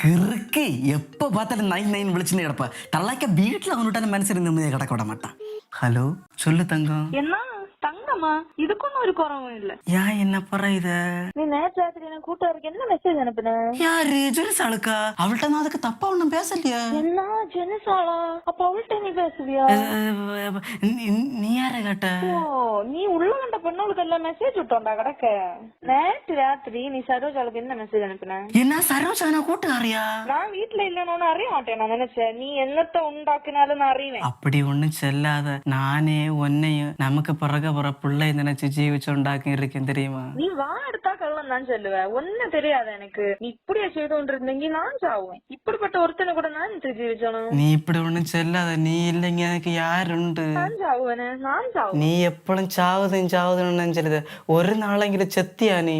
கிறுக்கு எப்ப பார்த்தாலும் நைன் நைன் விழிச்சுன்னு கிடப்ப தள்ளாக்க வீட்டுல அவனுட்டான மனசு நிம்மதியை கிடக்க விட மாட்டான். ஹலோ சொல்லு தங்கம். என்ன தங்கம்மா, இதுக்கும் ஒரு குறவும் இல்ல. ஏன் என்ன பண்ற இத? நீ நேற்று ராத்திரி எனக்கு கூட்டாருக்கு என்ன மெசேஜ் அனுப்புன? யாரு ஜெனிசாளுக்கா? அவள்கிட்ட நான் அதுக்கு தப்பா ஒண்ணும் பேசலையா? என்ன ஜெனிசாளா? அப்ப அவள்கிட்ட நீ பேசுவியா? நீ யார கேட்ட? ஓ, நீ உள்ள கண்ட பொண்ணுகளுக்கு எல்லாம் மெசேஜ் விட்டோண்டா கிடக்க. நேற்று ராத்திரி நீ சரோஜாளுக்கு என்ன மெசேஜ் அனுப்புன? என்ன சரோஜா கூட்டுக்காரியா? நான் வீட்டுல இல்லன்னு அறிய மாட்டேன். நான் நினைச்சேன் நீ என்னத்த உண்டாக்குனாலும் நான் அறிவேன். அப்படி ஒண்ணும் செல்லாத. நானே உன்னையும் நமக்கு பிறகு போற பிள்ளை நினைச்சு ஜீவிச்சு உண்டாக்கி இருக்கேன் தெரியுமா? நீ வா எடுத்தா கள்ளம் தான் சொல்லுவேன். ஒன்னும் தெரியாது எனக்கு. நீ இப்படியே செய்து கொண்டிருந்தீங்க நான் சாவுவேன். இப்படிப்பட்ட ஒருத்தனை கூட நான் ஜீவிச்சணும். நீ இப்படி ஒண்ணும் செல்லாத. நீ இல்லைங்க எனக்கு யாருண்டு? நான் சாவுவேனே, நான் சாவுவேன். நீ எப்பளும் சாவுதுன்னு நினைச்சது ஒரு நாளைங்கிற செத்தியா நீ?